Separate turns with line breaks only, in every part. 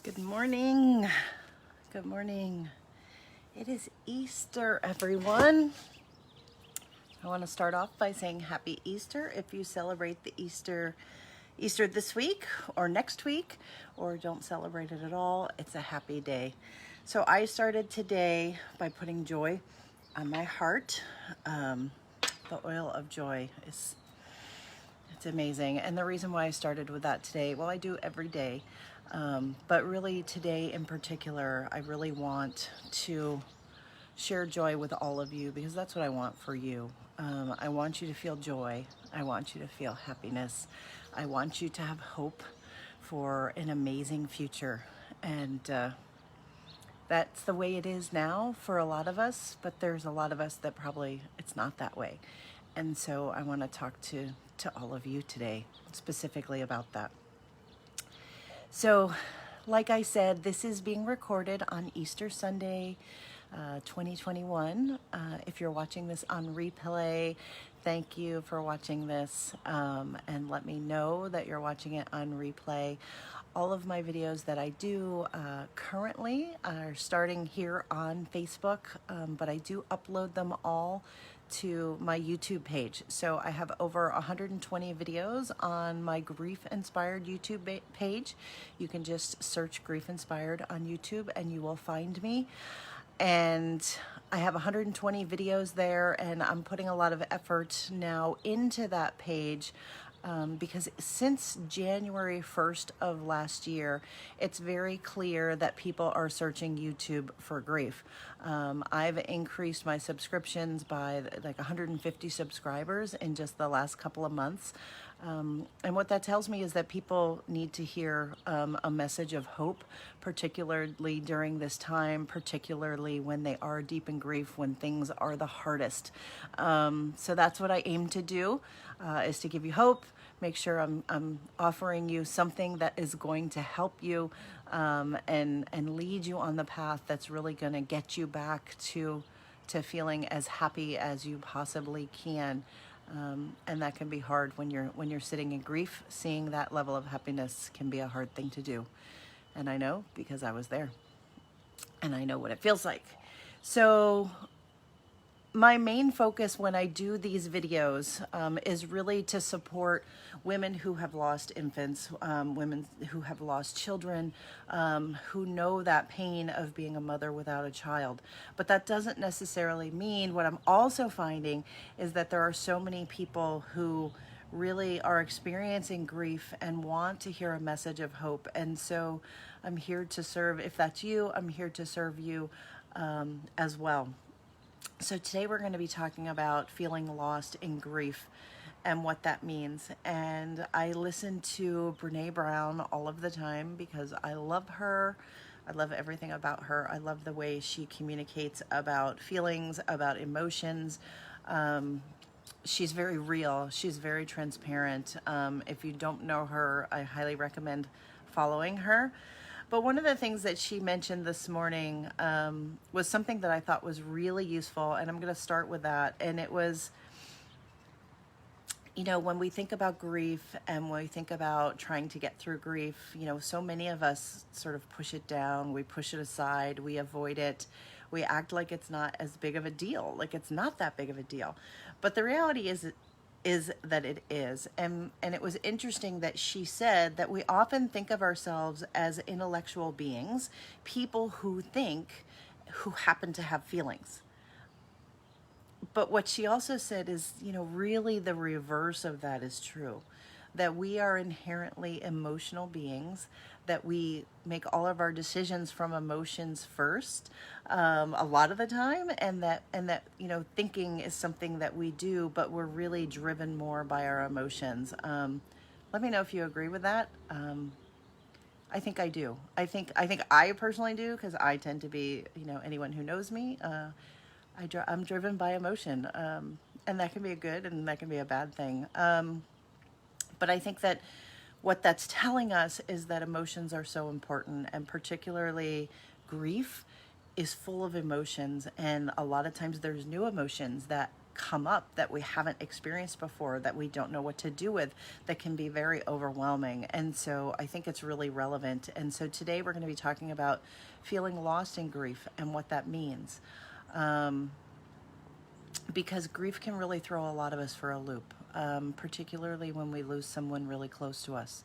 Good morning. Good morning. It is Easter, everyone. I want to start off by saying happy Easter. If you celebrate the Easter this week or next week, or don't celebrate it at all, it's a happy day. So I started today by putting joy on my heart. The oil of joy it's amazing. And the reason why I started with that today, well, I do every day. But really today in particular, I really want to share joy with all of you because that's what I want for you. I want you to feel joy. I want you to feel happiness. I want you to have hope for an amazing future. And that's the way it is now for a lot of us, but there's a lot of us that probably it's not that way. And so I want to talk to all of you today specifically about that. So, like I said, this is being recorded on Easter Sunday, 2021. If you're watching this on replay, thank you for watching this, and let me know that you're watching it on replay. All of my videos that I do currently are starting here on Facebook, but I do upload them all to my YouTube page. So I have over 120 videos on my grief inspired YouTube page. You can just search grief inspired on YouTube and you will find me. And I have 120 videos there, and I'm putting a lot of effort now into that page because since January 1st of last year, it's very clear that people are searching YouTube for grief. I've increased my subscriptions by like 150 subscribers in just the last couple of months. And what that tells me is that people need to hear a message of hope, particularly during this time, particularly when they are deep in grief, when things are the hardest. So that's what I aim to do, is to give you hope, make sure I'm offering you something that is going to help you and lead you on the path that's really going to get you back to feeling as happy as you possibly can. And that can be hard when you're sitting in grief. Seeing that level of happiness can be a hard thing to do. And I know because I was there. And I know what it feels like. So my main focus when I do these videos is really to support women who have lost infants, women who have lost children, who know that pain of being a mother without a child. But that doesn't necessarily mean, what I'm also finding is that there are so many people who really are experiencing grief and want to hear a message of hope. And so I'm here to serve. If that's you, I'm here to serve you as well. So today we're going to be talking about feeling lost in grief and what that means. And I listen to Brene Brown all of the time because I love her. I love everything about her. I love the way she communicates about feelings, about emotions. She's very real. She's very transparent. If you don't know her, I highly recommend following her. But one of the things that she mentioned this morning was something that I thought was really useful, and I'm going to start with that. And it was, when we think about grief and when we think about trying to get through grief, so many of us sort of push it down, we push it aside, we avoid it, we act like it's not as big of a deal, like it's not that big of a deal. But the reality is that it is. And it was interesting that she said that we often think of ourselves as intellectual beings, people who happen to have feelings. But what she also said is, really the reverse of that is true, that we are inherently emotional beings, that we make all of our decisions from emotions first, a lot of the time, and that thinking is something that we do, but we're really driven more by our emotions. Let me know if you agree with that. I think I do. I think I personally do, because I tend to be, anyone who knows me, I'm driven by emotion, and that can be a good and that can be a bad thing. But I think that what that's telling us is that emotions are so important, and particularly grief is full of emotions, and a lot of times there's new emotions that come up that we haven't experienced before, that we don't know what to do with, that can be very overwhelming. And so I think it's really relevant. And so today we're going to be talking about feeling lost in grief and what that means. Because grief can really throw a lot of us for a loop, particularly when we lose someone really close to us.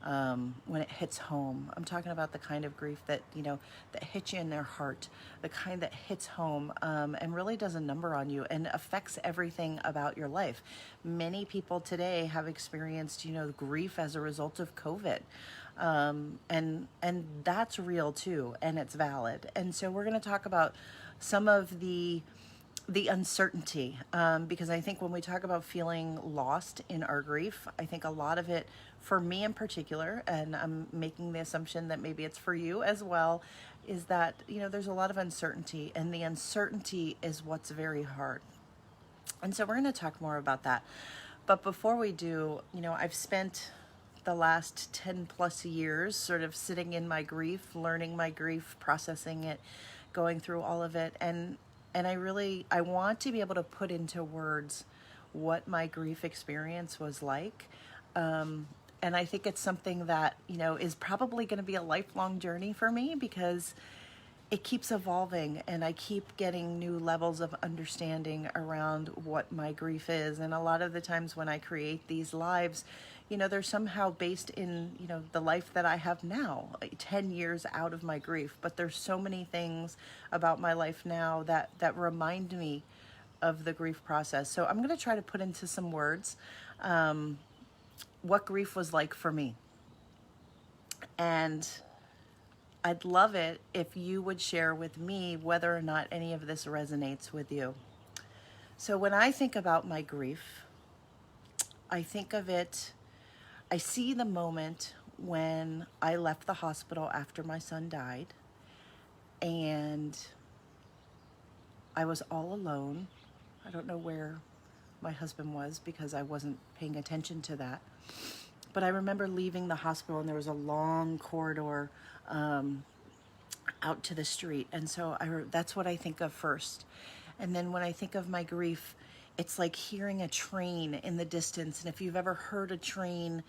When it hits home, I'm talking about the kind of grief that, that hits you in their heart, the kind that hits home, and really does a number on you and affects everything about your life. Many people today have experienced, grief as a result of COVID. And that's real too, and it's valid. And so we're going to talk about some of the uncertainty, because I think when we talk about feeling lost in our grief, I think a lot of it, for me in particular, and I'm making the assumption that maybe it's for you as well, is that, there's a lot of uncertainty, and the uncertainty is what's very hard. And so we're going to talk more about that. But before we do, I've spent the last 10 plus years sort of sitting in my grief, learning my grief, processing it, going through all of it. And I want to be able to put into words what my grief experience was like. And I think it's something that, is probably going to be a lifelong journey for me, because it keeps evolving and I keep getting new levels of understanding around what my grief is. And a lot of the times when I create these lives, they're somehow based in, the life that I have now, 10 years out of my grief. But there's so many things about my life now that remind me of the grief process. So I'm going to try to put into some words what grief was like for me. And I'd love it if you would share with me whether or not any of this resonates with you. So when I think about my grief, I think of it, I see the moment when I left the hospital after my son died, and I was all alone. I don't know where my husband was because I wasn't paying attention to that. But I remember leaving the hospital, and there was a long corridor out to the street. And so that's what I think of first. And then when I think of my grief, it's like hearing a train in the distance. And if you've ever heard a train,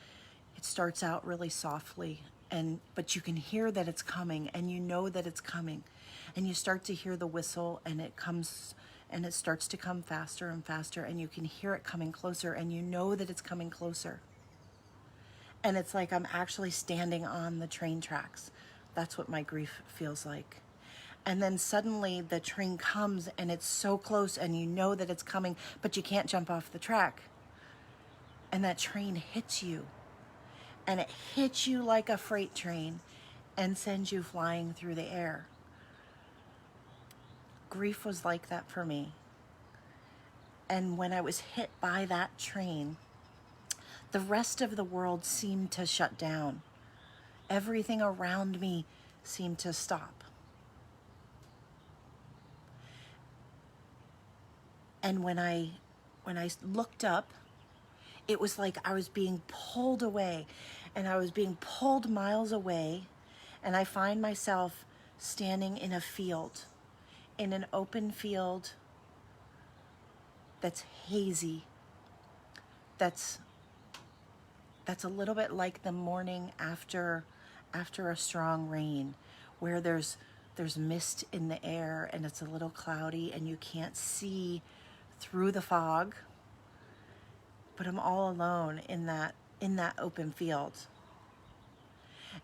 it starts out really softly, but you can hear that it's coming, and you know that it's coming. And you start to hear the whistle, and it comes, and it starts to come faster and faster, and you can hear it coming closer, and you know that it's coming closer. And it's like I'm actually standing on the train tracks. That's what my grief feels like. And then suddenly the train comes, and it's so close, and you know that it's coming, but you can't jump off the track. And that train hits you. And it hits you like a freight train and sends you flying through the air. Grief was like that for me. And when I was hit by that train, the rest of the world seemed to shut down. Everything around me seemed to stop. And when I looked up, it was like I was being pulled away, and I was being pulled miles away, and I find myself standing in a field, in an open field that's hazy, that's a little bit like the morning after a strong rain, where there's mist in the air, and it's a little cloudy, and you can't see through the fog. But I'm all alone in that open field.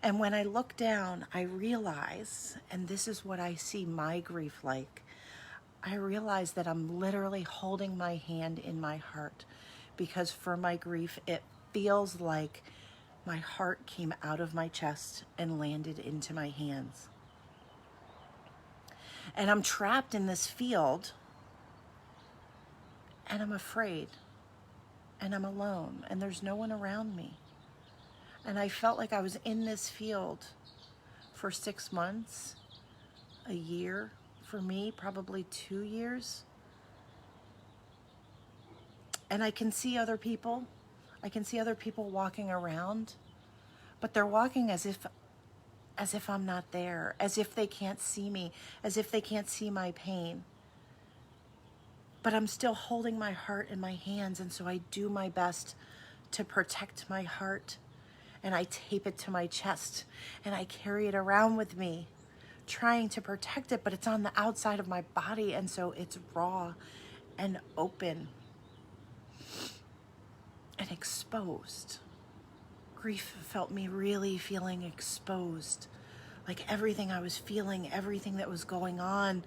And when I look down, I realize, and this is what I see my grief like, I realize that I'm literally holding my hand in my heart, because for my grief, it feels like my heart came out of my chest and landed into my hands. And I'm trapped in this field, and I'm afraid. And I'm alone, and there's no one around me. And I felt like I was in this field for 6 months, a year, for me, probably 2 years. And I can see other people. I can see other people walking around, but they're walking as if I'm not there, as if they can't see me, as if they can't see my pain. but I'm still holding my heart in my hands. And so I do my best to protect my heart, and I tape it to my chest and I carry it around with me, trying to protect it, but it's on the outside of my body. And so it's raw and open and exposed. Grief felt me really feeling exposed. Like everything I was feeling, everything that was going on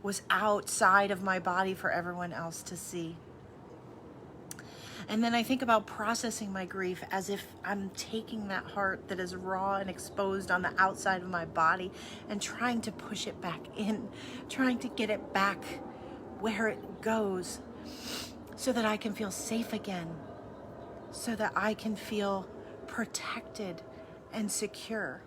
was outside of my body for everyone else to see. And then I think about processing my grief as if I'm taking that heart that is raw and exposed on the outside of my body and trying to push it back in, trying to get it back where it goes so that I can feel safe again, so that I can feel protected and secure.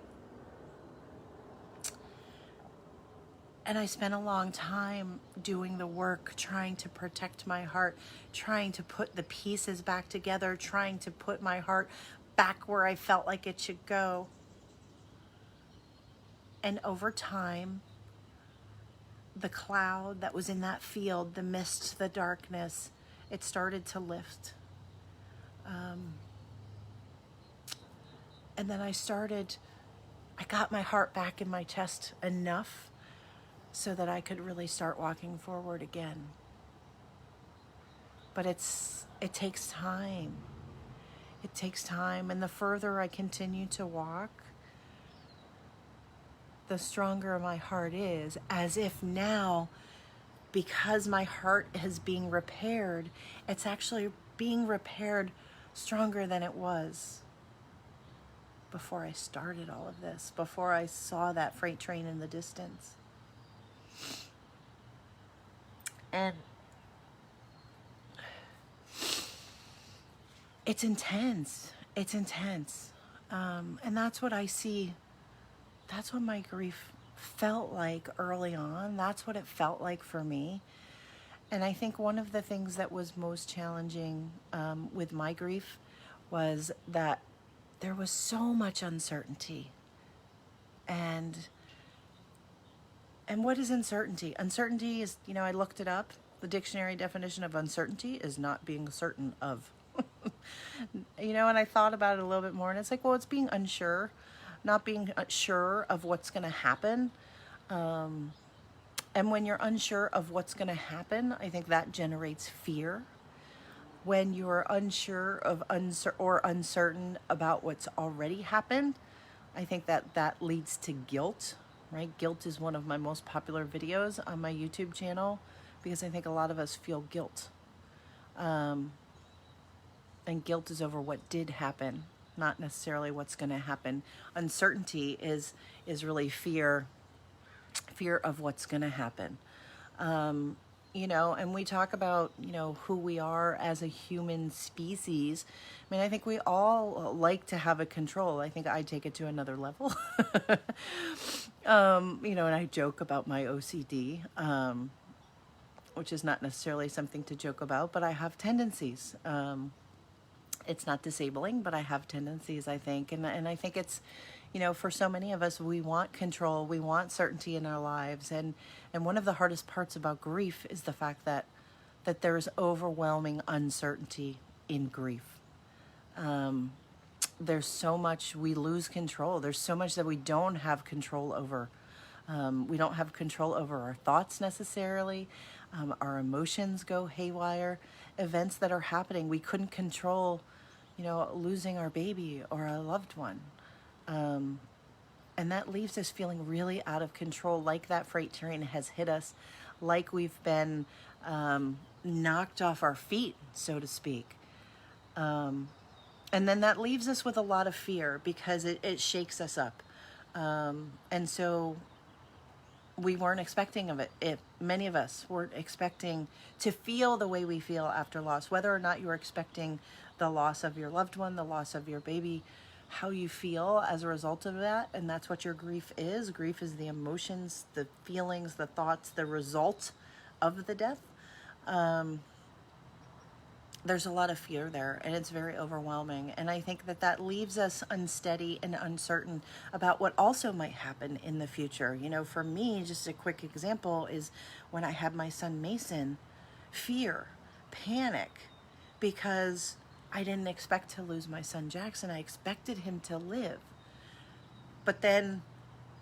And I spent a long time doing the work, trying to protect my heart, trying to put the pieces back together, trying to put my heart back where I felt like it should go. And over time, the cloud that was in that field, the mist, the darkness, it started to lift. And then I got my heart back in my chest enough so that I could really start walking forward again. But it takes time. It takes time, and the further I continue to walk, the stronger my heart is, as if now, because my heart is being repaired, it's actually being repaired stronger than it was before I started all of this, before I saw that freight train in the distance. And it's intense. It's intense. And that's what I see. That's what my grief felt like early on. That's what it felt like for me. And I think one of the things that was most challenging with my grief was that there was so much uncertainty. And what is uncertainty? Uncertainty is, I looked it up. The dictionary definition of uncertainty is not being certain of. And I thought about it a little bit more, and it's like, well, it's being unsure, not being sure of what's going to happen. And when you're unsure of what's going to happen, I think that generates fear. When you're unsure of or uncertain about what's already happened, I think that leads to guilt. Right? Guilt is one of my most popular videos on my YouTube channel because I think a lot of us feel guilt. And guilt is over what did happen, not necessarily what's going to happen. Uncertainty is really fear of what's going to happen. And we talk about, who we are as a human species. I mean, I think we all like to have a control. I think I take it to another level. And I joke about my OCD, which is not necessarily something to joke about, but I have tendencies. It's not disabling, but I have tendencies, I think. And I think it's, for so many of us, we want control, we want certainty in our lives. And one of the hardest parts about grief is the fact that there's overwhelming uncertainty in grief. There's so much we lose control. There's so much that we don't have control over. We don't have control over our thoughts necessarily. Our emotions go haywire. Events that are happening, we couldn't control, losing our baby or a loved one. And that leaves us feeling really out of control, like that freight train has hit us, like we've been knocked off our feet, so to speak. And then that leaves us with a lot of fear because it shakes us up. And so we weren't expecting of it. Many of us weren't expecting to feel the way we feel after loss, whether or not you were expecting the loss of your loved one, the loss of your baby, how you feel as a result of that. And that's what your grief is. Grief is the emotions, the feelings, the thoughts, the result of the death. There's a lot of fear there, and it's very overwhelming. And I think that leaves us unsteady and uncertain about what also might happen in the future. For me, just a quick example is when I had my son Mason, fear, panic, because I didn't expect to lose my son Jackson. I expected him to live. But then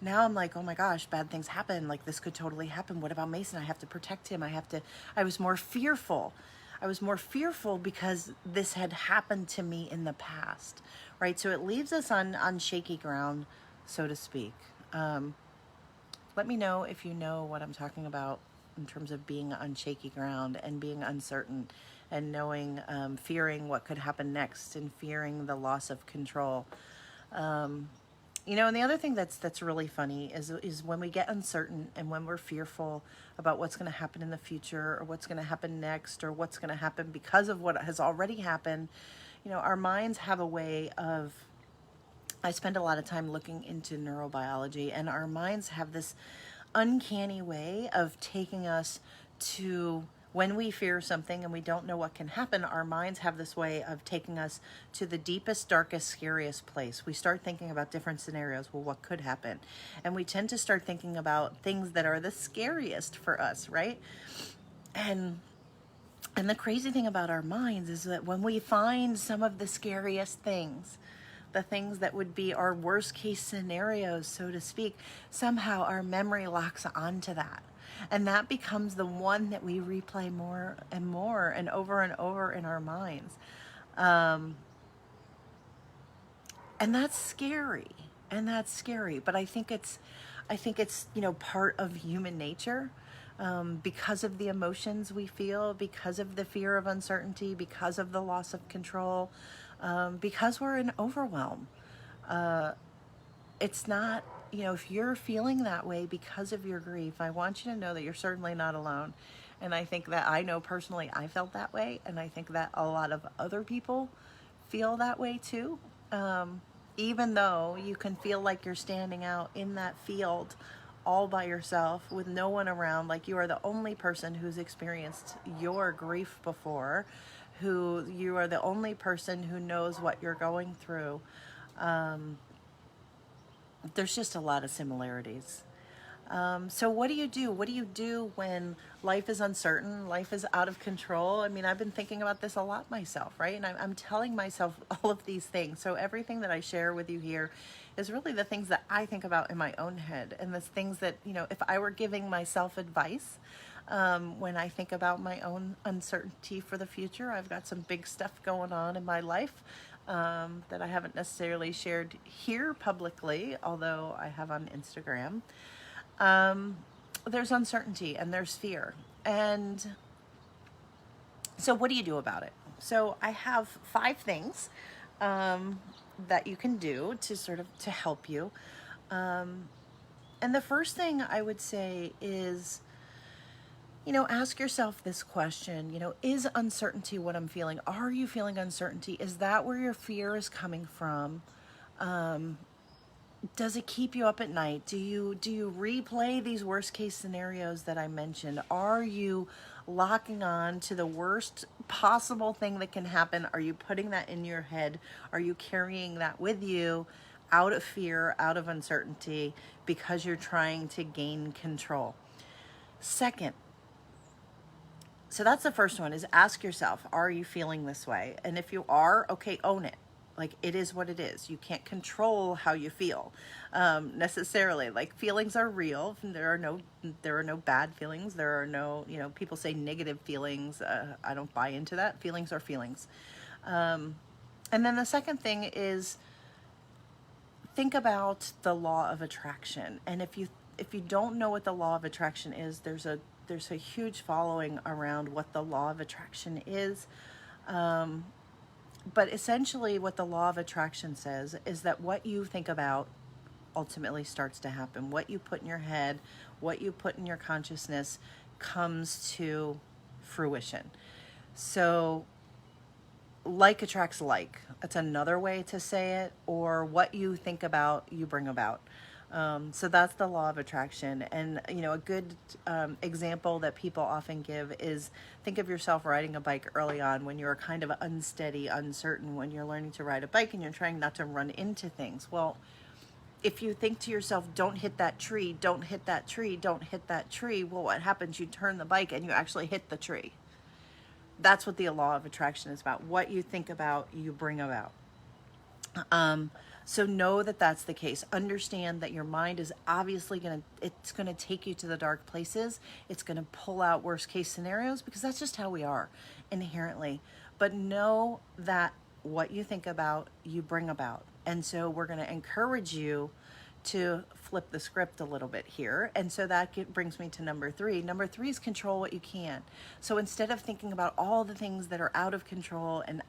now I'm like, oh my gosh, bad things happen. Like, this could totally happen. What about Mason? I have to protect him. I was more fearful. I was more fearful because this had happened to me in the past, right? So it leaves us on shaky ground, so to speak. Let me know if you know what I'm talking about in terms of being on shaky ground and being uncertain and knowing, fearing what could happen next and fearing the loss of control. You know, and the other thing that's really funny is when we get uncertain and when we're fearful about what's going to happen in the future or what's going to happen next or what's going to happen because of what has already happened, you know, our minds have a way of, I spend a lot of time looking into neurobiology, and our minds have this uncanny way of taking us to, when we fear something and we don't know what can happen, our minds have this way of taking us to the deepest, darkest, scariest place. We start thinking about different scenarios. Well, what could happen? And we tend to start thinking about things that are the scariest for us, right? And the crazy thing about our minds is that when we find some of the scariest things, the things that would be our worst case scenarios, so to speak, somehow our memory locks onto that. And that becomes the one that we replay more and over in our minds. And that's scary. But I think it's, you know, part of human nature. Because of the emotions we feel, because of the fear of uncertainty, because of the loss of control, because we're in overwhelm. It's not, you know, if you're feeling that way because of your grief, I want you to know that you're certainly not alone. And I think that, I know personally I felt that way, and I think that a lot of other people feel that way too. Even though you can feel like you're standing out in that field all by yourself with no one around, like you are the only person who's experienced your grief before, who you are the only person who knows what you're going through. There's just a lot of similarities. So what do you do? What do you do when life is uncertain, life is out of control? I mean, I've been thinking about this a lot myself, right? And I'm telling myself all of these things. So everything that I share with you here is really the things that I think about in my own head. And the things that, you know, if I were giving myself advice, when I think about my own uncertainty for the future, I've got some big stuff going on in my life that I haven't necessarily shared here publicly, although I have on Instagram. There's uncertainty and there's fear. And so what do you do about it? So I have 5 things that you can do to sort of to help you. And the first thing I would say is, you know, ask yourself this question, you know, is uncertainty what I'm feeling? Are you feeling uncertainty? Is that where your fear is coming from? Does it keep you up at night? Do you replay these worst case scenarios that I mentioned? Are you locking on to the worst possible thing that can happen? Are you putting that in your head? Are you carrying that with you out of fear, out of uncertainty, because you're trying to gain control? Second, so that's the first one, is ask yourself, are you feeling this way? And if you are, okay, own it. Like, it is what it is. You can't control how you feel necessarily. Like, feelings are real. There are no bad feelings. There are no, you know, people say negative feelings. I don't buy into that. Feelings are feelings. And then the second thing is, think about the law of attraction. And if you don't know what the law of attraction is, there's a huge following around what the law of attraction is. But essentially what the law of attraction says is that what you think about ultimately starts to happen. What you put in your head, what you put in your consciousness comes to fruition. So like attracts like. That's another way to say it. Or what you think about, you bring about. So that's the law of attraction. And, you know, a good example that people often give is, think of yourself riding a bike early on when you're kind of unsteady, uncertain, when you're learning to ride a bike and you're trying not to run into things. Well, if you think to yourself, don't hit that tree, don't hit that tree, don't hit that tree, well, what happens? You turn the bike and you actually hit the tree. That's what the law of attraction is about. What you think about, you bring about. So know that that's the case. Understand that your mind is obviously it's going to take you to the dark places. It's going to pull out worst case scenarios because that's just how we are inherently. But know that what you think about, you bring about. And so we're going to encourage you to flip the script a little bit here. And so that brings me to number 3. Number 3 is control what you can. So instead of thinking about all the things that are out of control and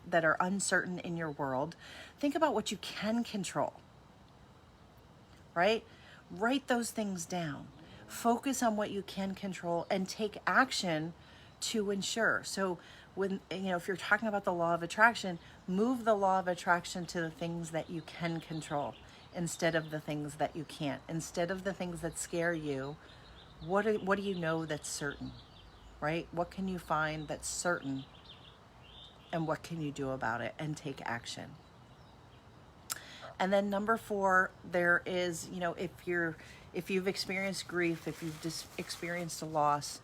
that are uncertain in your world, think about what you can control, right? Write those things down. Focus on what you can control and take action to ensure. So when, if you're talking about the law of attraction, move the law of attraction to the things that you can control instead of the things that you can't. Instead of the things that scare you, what do you know that's certain, right? What can you find that's certain, and what can you do about it and take action? And then number 4, there is, if you've experienced grief, if you've just experienced a loss,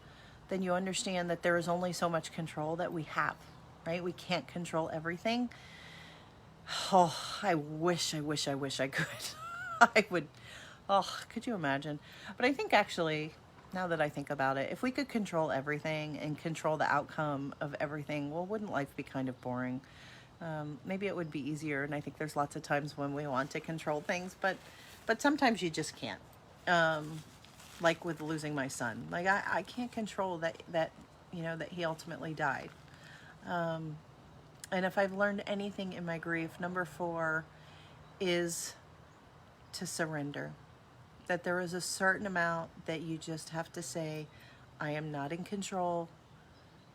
then you understand that there is only so much control that we have, right? We can't control everything. Oh, I wish I could. I would, could you imagine? But I think actually, now that I think about it, if we could control everything and control the outcome of everything, well, wouldn't life be kind of boring? Maybe it would be easier, and I think there's lots of times when we want to control things, but sometimes you just can't. Like with losing my son, like I can't control that he ultimately died. And if I've learned anything in my grief, number 4 is to surrender. That there is a certain amount that you just have to say, I am not in control.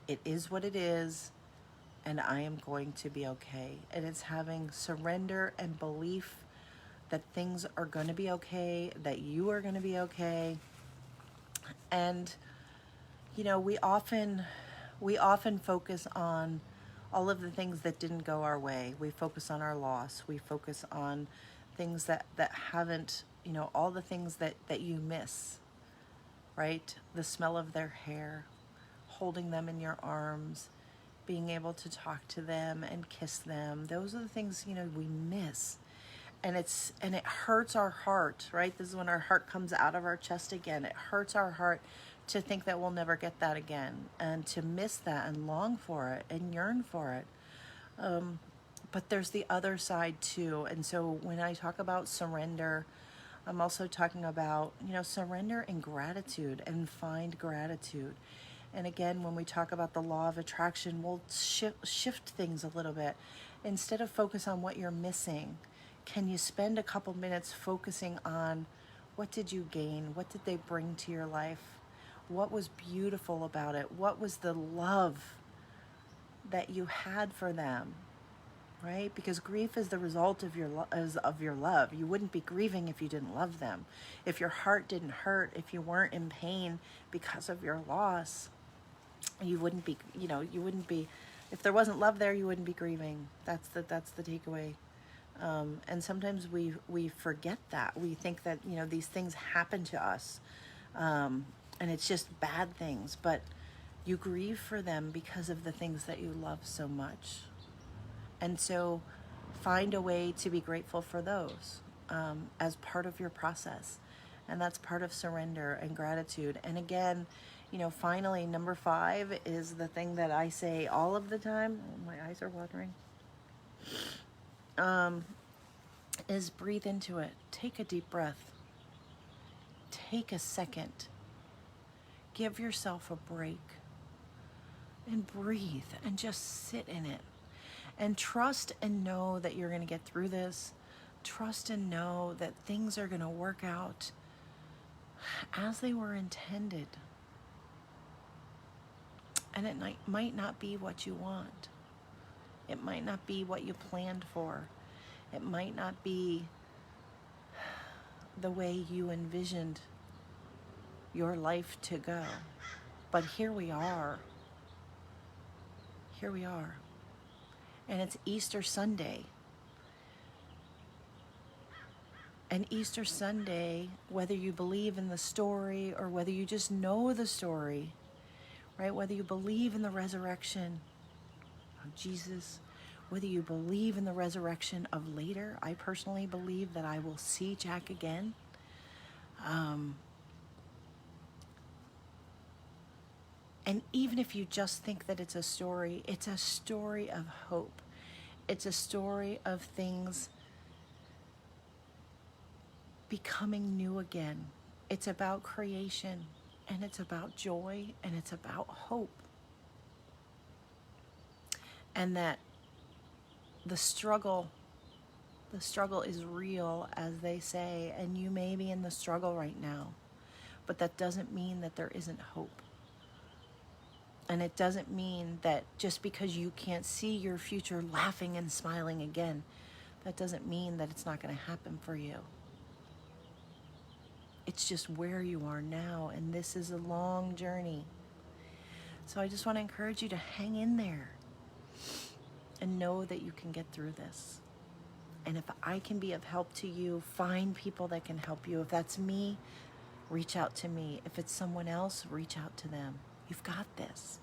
It is what it is, and I am going to be okay. And it's having surrender and belief that things are going to be okay, that you are going to be okay. And, we often focus on all of the things that didn't go our way. We focus on our loss. We focus on things that haven't, all the things that you miss, right? The smell of their hair, holding them in your arms, being able to talk to them and kiss them. Those are the things, we miss. And it hurts our heart, right? This is when our heart comes out of our chest again. It hurts our heart to think that we'll never get that again, and to miss that and long for it and yearn for it. But there's the other side too. And so when I talk about surrender, I'm also talking about, surrender and gratitude, and find gratitude. And again, when we talk about the law of attraction, we'll shift things a little bit. Instead of focus on what you're missing, can you spend a couple minutes focusing on what did you gain? What did they bring to your life? What was beautiful about it? What was the love that you had for them, right? Because grief is the result of your love. You wouldn't be grieving if you didn't love them. If your heart didn't hurt, if you weren't in pain because of your loss, you wouldn't be, if there wasn't love there, you wouldn't be grieving. That's the takeaway. And sometimes we forget that. We think that, these things happen to us. And it's just bad things, but you grieve for them because of the things that you love so much. And so find a way to be grateful for those as part of your process. And that's part of surrender and gratitude. And again, finally, number 5 is the thing that I say all of the time. Oh, my eyes are watering. Is breathe into it. Take a deep breath. Take a second. Give yourself a break and breathe and just sit in it, and trust and know that you're going to get through this. Trust and know that things are going to work out as they were intended. And it might not be what you want. It might not be what you planned for. It might not be the way you envisioned your life to go. But here we are. Here we are. And it's Easter Sunday. And Easter Sunday, whether you believe in the story or whether you just know the story, right? Whether you believe in the resurrection of Jesus, whether you believe in the resurrection of later. I personally believe that I will see Jack again. And even if you just think that it's a story of hope. It's a story of things becoming new again. It's about creation, and it's about joy, and it's about hope. And that the struggle is real, as they say, and you may be in the struggle right now, but that doesn't mean that there isn't hope. And it doesn't mean that just because you can't see your future laughing and smiling again, that doesn't mean that it's not going to happen for you. It's just where you are now, and this is a long journey. So I just want to encourage you to hang in there and know that you can get through this. And if I can be of help to you, find people that can help you. If that's me, reach out to me. If it's someone else, reach out to them. You've got this.